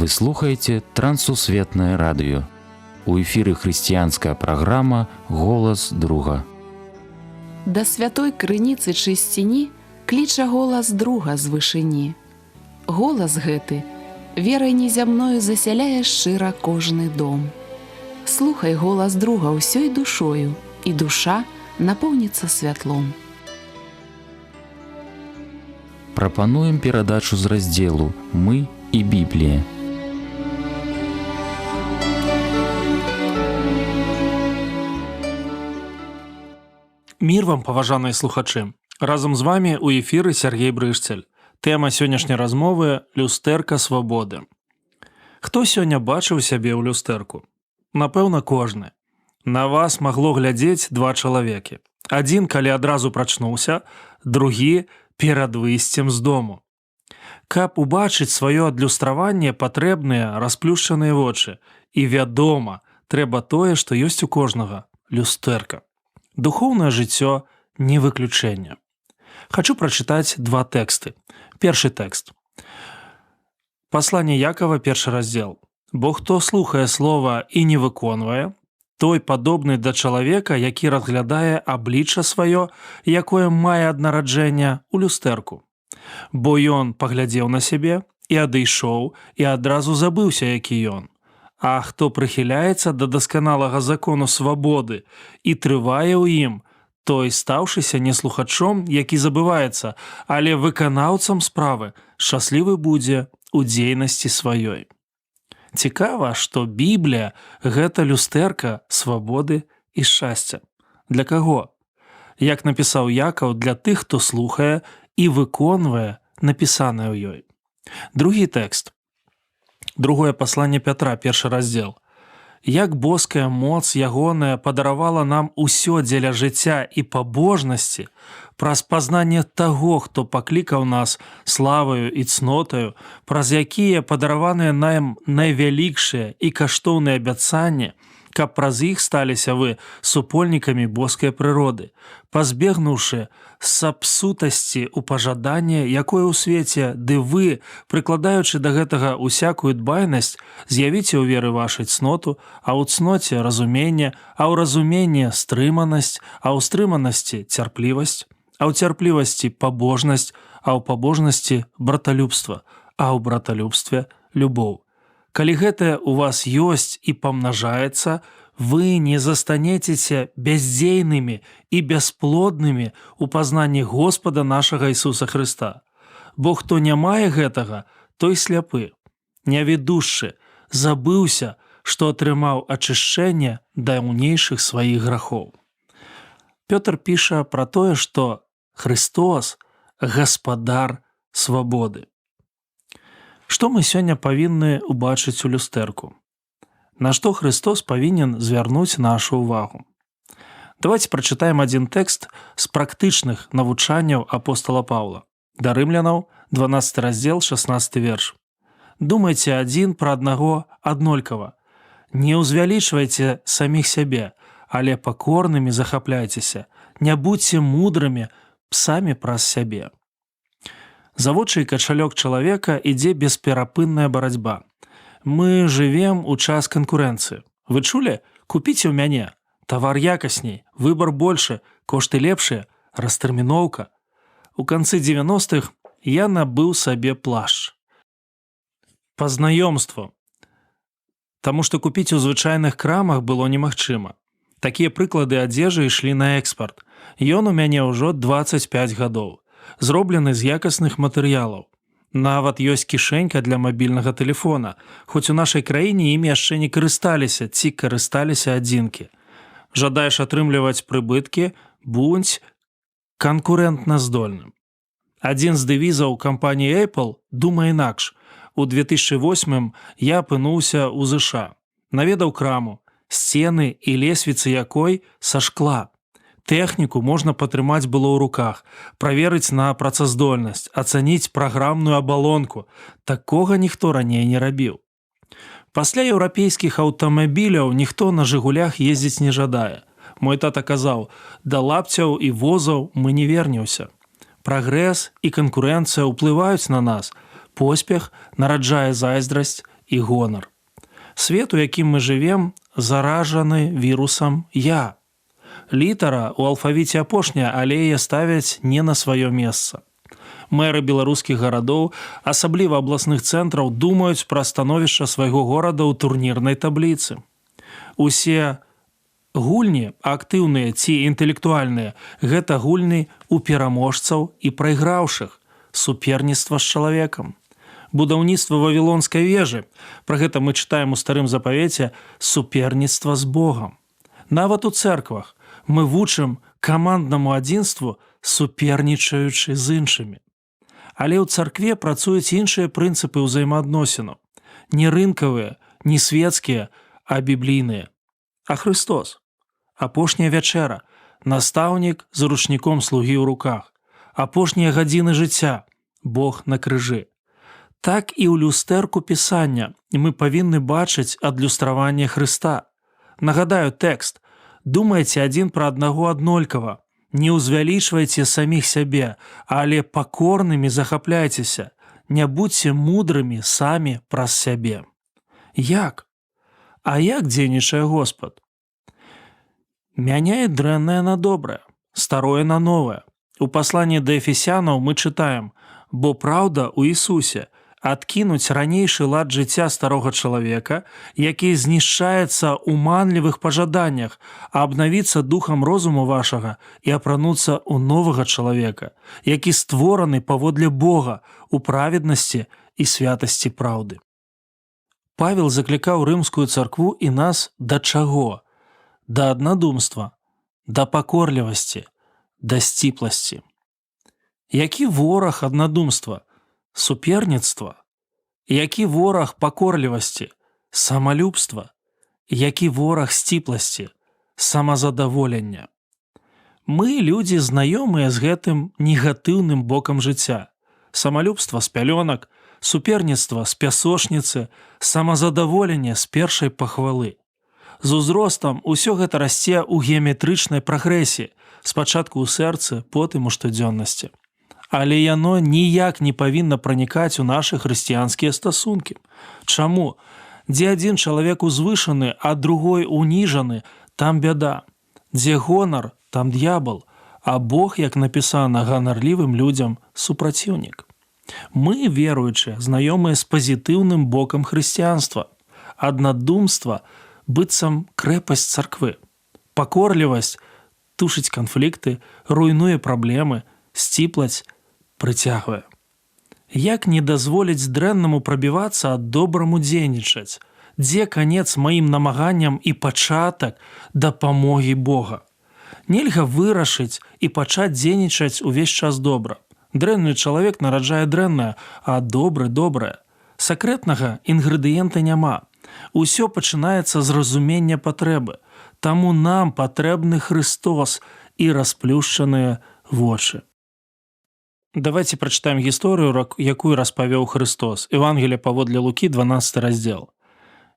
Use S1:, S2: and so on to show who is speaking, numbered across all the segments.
S1: Вы слухаеце Трансусветнае радыё. У эфіры хрысціянская праграма «Голас друга».
S2: Да святой крыніцы чысціні кліча голас друга з вышыні. Голас гэты верай незямною засяляе шчыра кожны дом. Слухай голас друга ўсёй душою, і душа напоўніцца святлом.
S1: Прапануем перадачу з раздзелу «Мы і Біблія».
S3: Мір вам, паважаныя слухачы. Разам з вамі ў эфіры Сергей Брышцель. Тэма сённяшняй размовы – люстэрка свабоды. Хто сёння бачыў сябе ў люстэрку? Напэўна, кожны. На вас магло глядзець два чалавекі. Адзін, калі адразу прачнуўся, другі – перад выйсцем з дому. Каб убачыць сваё адлюстраванне, патрэбныя расплюшчаныя вочы. І вядома, трэба тое, што ёсць у кожнага – люстэрка. Духоўнае жыццё не выключэнне. Хачу прачытаць два тэксты. Першы тэкст. Пасланне Якова, першы раздзел. «Бо хто слухае слова і не выконвае, той падобны да чалавека, які разглядае аблічча сваё, якое мае ад нараджэння ў люстэрку. Бо ён паглядзеў на сябе і адышоў, і адразу забыўся, які ён. А хто прыхіляецца да дасканалага закону свабоды і трывае ў ім, той, стаўшыся не слухачом, які забываецца, але выканаўцам справы, шчаслівы будзе ў дзейнасці сваёй». Цікава, што Біблія – гэта люстэрка свабоды і шчасця. Для каго? Як напісаў Якаў, для тых, хто слухае і выконвае напісанае ў ёй. Другі тэкст. Другое пасланне Пятра, першы раздзел. «Як боская моц ягоная падаравала нам усё дзеля жыцця і пабожнасці, праз пазнанне таго, хто паклікаў нас славаю і цнотаю, праз якія падараваныя нам найвялікшыя і каштоўныя абяцанні, каб праз іх сталіся вы супольнікамі боскай прыроды, пазбегнуўшы сапсутасці ў пажаданне, якое ў свеце, ды вы, прыкладаючы да гэтага усякую дбайнасць, з'явіце ў веры вашай цноту, а ў цноце разуменне, а ў разуменне стрыманасць, а ў стрыманасці цярплівасць, а ў цярплівасці пабожнасць, а ў пабожнасці браталюбства, а ў браталюбстве любоў. Калі гэтае ў вас ёсць і памнажаецца, вы не застанецеся бяздзейнымі і бясплоднымі ў пазнанні Господа нашага Ісуса Хрыста. Бо хто не мае гэтага, той сляпы, нявідушчы, забыўся, што атрымаў ачышчэнне даўнейшых сваіх грахоў». Пётр піша пра тое, што Хрыстос – гаспадар свабоды. Што мы сёння павінны ўбачыць у люстэрку? На што Хрыстос павінен звярнуць нашу ўвагу? Давайте прачытаем адзін тэкст з практычных навучанняў апостала Паўла. Да рымлянаў, 12 раздзел, 16 верш. «Думайце адзін пра аднаго аднолькава. Не ўзвялічвайце саміх сябе, але пакорнымі захапляйцеся. Не будзьце мудрымі псамі праз сябе». За вочы і качалёк чалавека ідзе бесперапынная барацьба. Мы жывем у час канкурэнцыі. Вы чулі? Купіце ў мяне. Тавар якасней, выбар большы, кошты лепшыя, растэрміноўка. У канцы 90-х я набыў сабе плашч. Па знаёмству. Таму што купіць у звычайных крамах было немагчыма. Такія прыклады адзежы ішлі на экспарт. Ён у мяне ўжо 25 гадоў. Зроблены з якасных матэрыялаў. Нават ёсць кішэнька для мабільнага тэлефона, хоць у нашай краіне імі яшчэ не карысталіся ці карысталіся адзінкі. Жадаеш атрымліваць прыбыткі, будзь канкурэнтна здольным. Адзін з дэвізаў кампаніі Apple думае інакш. У 2008 я апынуўся ў ЗША. Наведаў краму, сцены і лесвіцы якой са шкла. Тэхніку можна патрымаць было ў руках, праверыць на працаздольнасць, ацаніць праграмную абалонку. Такога ніхто раней не рабіў. Пасля еўрапейскіх аўтамабіляў ніхто на «Жигулях» ездзіць не жадае. Мой тата казаў, да лапцяў і возаў мы не вернемся. Прагрэс і канкурэнцыя ўплываюць на нас. Поспех нараджае зайздрасць і гонар. Свет, у якім мы жывем, заражаны вірусам «я». Літара ў алфавіце апошняя, але яе ставяць не на сваё месца. Мэры беларускіх гарадоў, асабліва абласных цэнтраў, думаюць пра становішча свайго горада ў турнірнай табліцы. Усе гульні, актыўныя ці інтэлектуальныя, гэта гульні ў пераможцаў і прайграўшых, суперніцтва з чалавекам. Будаўніцтва вавілонскай вежы, пра гэта мы чытаем у старым запавеце, суперніцтва з Богам. Нават у цэрквах мы вучым каманднаму адзінству, супернічаючы з іншымі. Але ў царкве працуюць іншыя прынцыпы ўзаемаадносінаў. Не рынкавыя, не светскія, а біблійныя. А Христос? Апошняя вячэра, настаўнік з ручніком слугі ў руках. Апошнія гадзіны жыцця, Бог на крыжы. Так і ў люстэрку Пісання мы павінны бачыць адлюстраванне Хрыста. Нагадаю тэкст. Думайце адзін пра аднаго аднолькава. Не ўзвялічвайце саміх сябе, але пакорнымі захапляйцеся. Не будзьце мудрымі самі праз сябе. Як? А як дзейнічае Господ? Мяняе дрэннае на добрае, старое на новае. У пасланні да Эфесянаў мы чытаем: «Бо праўда ў Ісусе, адкінуць ранейшы лад жыцця старога чалавека, які знішчаецца ў манлівых пажаданнях, а абнавіцца духам розуму вашага і апрануцца ў новага чалавека, які створаны паводле Бога у праведнасці і святасці праўды». Павел заклікаў рымскую царкву і нас да чаго? Да аднадумства, да пакорлівасці, да сціпласці. Які вораг аднадумства? Суперніцтва. Які вораг пакорлівасці? Самалюбства. Які вораг сціпласці? Самазадаволення. Мы, людзі, знаёмыя з гэтым негатыўным бокам жыцця. Самалюбства з пялёнак, суперніцтва з пясочніцы, самазадаволенне з першай пахвалы. З узростам усё гэта расце ў геаметрычнай прагрэсіі, спачатку ў сэрцы, потым у штодзённасці. Але яно ніяк не павінна пранікаць у нашы хрысціянскія стасункі. Чаму? Дзе адзін чалавек узвышаны, а другой уніжаны, там бяда. Дзе гонар, там д'ябал, а Бог, як напісана, ганарлівым людзям супраціўнік. Мы, веруючыя, знаёмыя з пазітыўным бокам хрысціянства. Аднадумства быццам крэпасць царквы. Пакорлівасць тушыць канфлікты, руйнуе праблемы, сціплаць прыцягвае. Як не дазволіць дрэннаму прабівацца, а добраму дзейнічаць? Дзе канец маім намаганням і пачатак дапамогі Бога? Нельга вырашыць і пачаць дзейнічаць увесь час добра. Дрэнны чалавек нараджае дрэннае, а добры добрае. Сакрэтнага інгрэдыента няма. Усё пачынаецца з разумення патрэбы. Таму нам патрэбны Христос і расплюшчаныя вочы. Давайте прачытаем гісторыю, якую распавёў Христос. Евангелие паводле Лукі, 12 раздзел.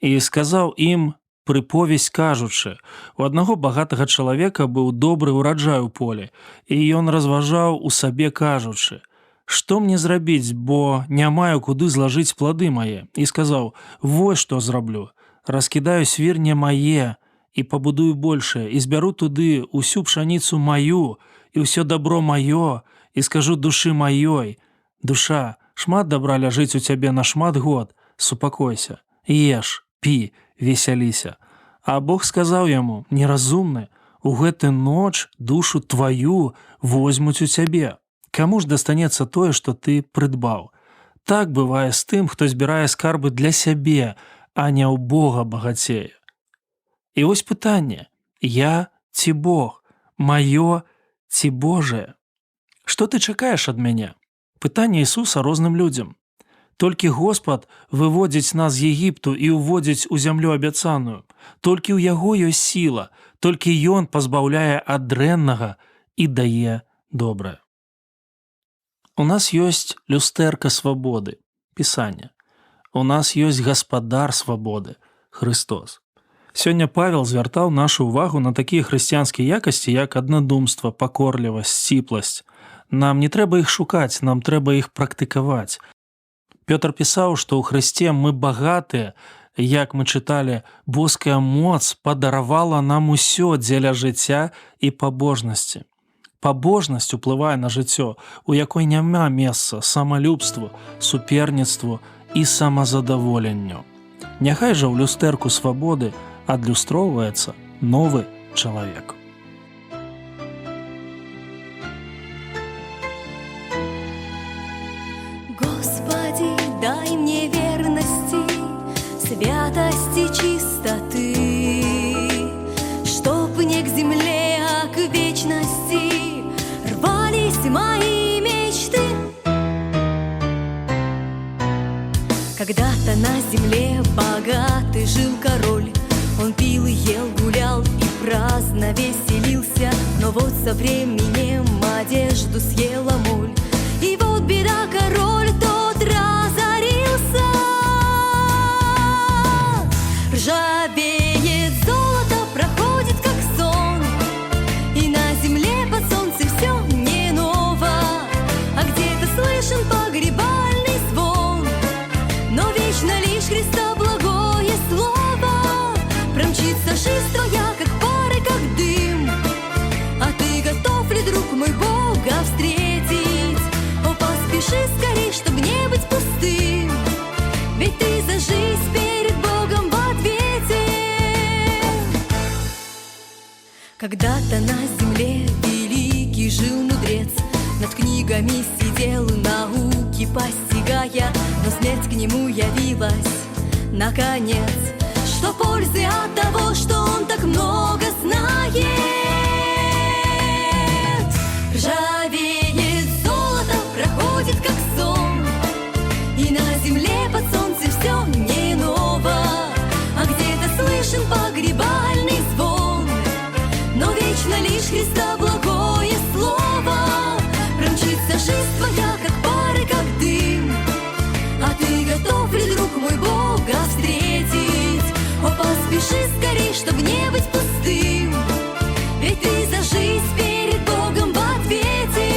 S3: «І сказаў ім прыповесць, кажучы: у аднаго багатага чалавека быў добры ўраджай у полі, і ён разважаў у сабе, кажучы: што мне зрабіць, бо не маю куды злажыць плады мае? І сказаў: вось што зраблю, раскідаю свірне мае і пабудую большае, і збяру туды усю пшаніцу маю і ўсё дабро маё, і скажу душы маёй: душа, шмат дабра ляжыць у цябе на шмат год, супакойся, еш, пі, весяліся. А Бог сказаў яму: неразумны, у гэты ноч душу тваю возьмуць у цябе. Каму ж дастанецца тое, што ты прыдбаў? Так бывае з тым, хто збірае скарбы для сябе, а не ў Бога багацее. І вось пытанне: я ці Бог? Маё ці Божае? Што ты чакаеш ад мяне? Пытанне Ісуса розным людзям. Толькі Господ выводзіць нас з Егіпту і ўводзіць у зямлю абяцаную. Толькі ў яго ёсць сіла, толькі ён пазбаўляе ад дрэннага і дае добрае. У нас ёсць люстэрка свабоды, Пісання. У нас ёсць гаспадар свабоды, Христос. Сёння Павел звяртаў нашу ўвагу на такія хрысціянскія якасці, як аднадумства, пакорлівасць, сціпласць. Нам не трэба іх шукаць, нам трэба іх практыкаваць. Пётр пісаў, што ў Хрысце мы багатыя, як мы чыталі, боская моц падаравала нам усё дзеля жыцця і пабожнасці. Пабожнасць уплывае на жыццё, у якой няма месца самалюбству, суперніцтву і самазадаволенню. Няхай жа ў люстэрку свабоды адлюстроўваецца новы чалавек.
S4: Господи, дай мне верности, святости, чистоты, чтоб не к земле, а к вечности рвались мои мечты. Когда-то на земле богатый жил король, он пил и ел, гулял и праздно веселился, но вот со временем одежду съела моль. И вот беда, король тот разорился. Ржавеет золото, проходит как сон, и на земле под солнцем все не ново, а где-то слышен погребальный звон, но вечно лишь Христа благое слово. Промчится жизнь твоя, как пары, как дым, а ты готов ли, друг мой, Бога встретить? О, поспеши скорей, чтоб не быть пустым, ведь ты за жизнь перед Богом в ответе. Когда-то на земле великий жил мудрец, над книгами сидел, науки постигая, но смерть к нему явилась наконец. Что пользы от того, что он так много знает? Ржавеет золото, проходит как сон, и на земле под солнцем все не ново, а где-то слышен погребальный звон, но вечно лишь Христа благое слово. Промчится жизнь твоя, как пары, как дым, а ты готов ли, друг мой, Бога встретить? О, поспеши скорей, чтоб не быть пустым, ведь ты за жизнь перед Богом в ответе.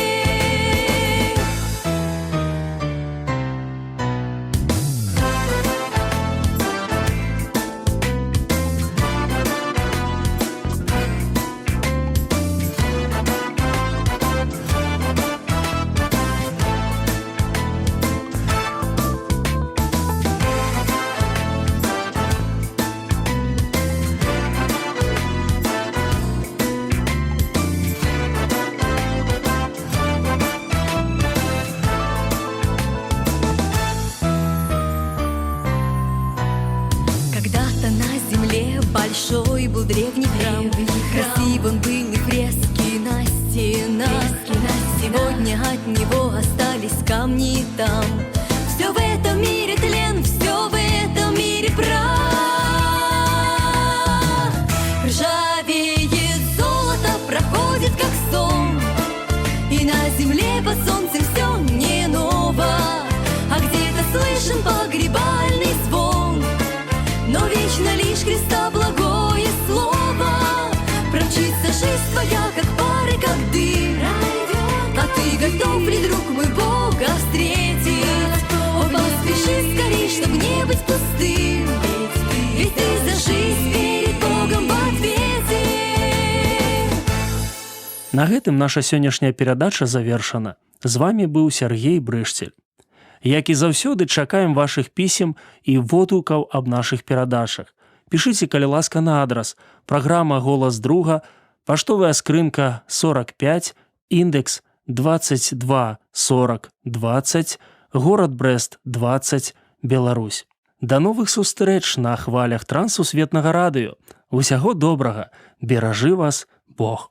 S4: Когда-то на земле большой был древний храм, красив он был и фрески на стенах. Сегодня от него остались камни там. Все в этом мире тлен, все в этом мире прах. Ржавеет золото, проходит как сон, и на земле под солнцем все не ново, а где-то слышен погребальный звон, но вечно лишь Христа благое слово. Промчится жизнь твоя, как пары, как дым, а ты готов ли, друг мой, Бога встретить? О, поспеши скорей, чтоб не быть пустым, ведь ты за жизнь перед Богом в ответе.
S3: На гэтым наша сённяшняя перадача завершана. З вами быў Сергей Брышцель. Як і заўсёды, чакаем вашых пісем і водгукаў аб нашых перадачах. Пішыце, калі ласка, на адрас: праграма «Голас друга», паштовая скрынка 45, індекс 224020, горад Брэст 20, Беларусь. Да новых сустрэч на хвалях Трансусветнага радыё. Усяго добрага, беражы вас Бог.